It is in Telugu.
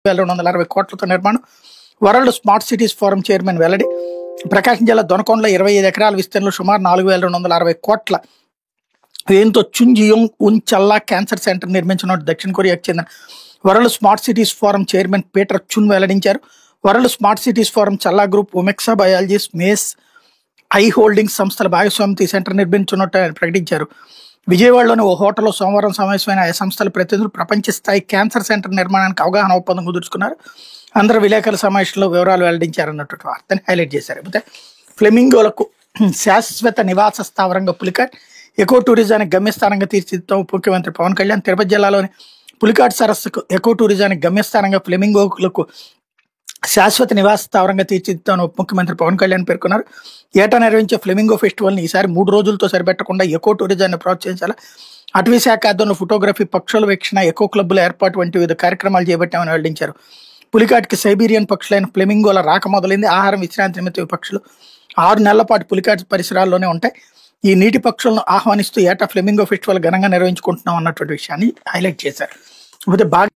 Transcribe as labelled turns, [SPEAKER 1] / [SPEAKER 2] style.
[SPEAKER 1] 260 కోట్లతో నిర్మాణం. World smart cities forum chairman వెల్లడి. ప్రకాశం జిల్లా దొనకొండలో 25 ఎకరాల విస్తీర్ణంలో సుమారు 4260 కోట్ల వ్యయంతో చుంజియోంగ్ ఉన్ చల్లా క్యాన్సర్ సెంటర్ నిర్మించినట్టు దక్షిణ కొరియాకు చెందిన world smart cities forum chairman Peter Chun వెల్లడించారు. World smart cities forum Challa group, Omexa biologies, Mace I holdings సంస్థల భాగస్వామితో ఈ సెంటర్ నిర్మించినట్టు ఆయన ప్రకటించారు. విజయవాడలోని ఓ హోటల్లో సోమవారం సమావేశమైన ఆయా సంస్థల ప్రతినిధులు ప్రపంచ స్థాయి క్యాన్సర్ సెంటర్ నిర్మాణానికి అవగాహన ఒప్పందం కుదుర్చుకున్నారు. అందరూ విలేకరుల సమావేశంలో వివరాలు వెల్లడించారన్నట్టు వార్తని హైలైట్ చేశారు. అయితే ఫ్లెమింగోలకు శాశ్వత నివాస స్థావరంగా పులికాట్, ఎకో టూరిజానికి గమ్యస్థానంగా తీర్చిదిద్దాం ముఖ్యమంత్రి పవన్ కళ్యాణ్. తిరుపతి జిల్లాలోని పులికాట్ సరస్సుకు ఎకో టూరిజానికి గమ్యస్థానంగా ఫ్లెమింగోలకు శాశ్వత నివాస స్థావరంగా తీర్చిదిద్దామని ముఖ్యమంత్రి పవన్ కళ్యాణ్ పేర్కొన్నారు. ఏటా నిర్వహించే ఫ్లెమింగో ఫెస్టివల్ని ఈసారి 3 రోజులతో సరిపెట్టకుండా ఎకో టూరిజాన్ని ప్రోత్సహించాలి. అటవీ శాఖ ఆధ్వర్యంలో ఫోటోగ్రఫీ, పక్షుల వీక్షణ, ఎకో క్లబ్బుల ఏర్పాటు వంటి వివిధ కార్యక్రమాలు చేపట్టామని వెల్లడించారు. పులికాట్కి సైబీరియన్ పక్షులైన ఫ్లెమింగోల రాక మొదలైంది. ఆహారం, విశ్రాంతి నిమిత్తం ఈ పక్షులు 6 నెలల పాటు పులికాట్ పరిసరాల్లోనే ఉంటాయి. ఈ నీటి పక్షులను ఆహ్వానిస్తూ ఏటా ఫ్లెమింగో ఫెస్టివల్ ఘనంగా నిర్వహించుకుంటున్నాం అన్నటువంటి విషయాన్ని హైలైట్ చేశారు. బాగా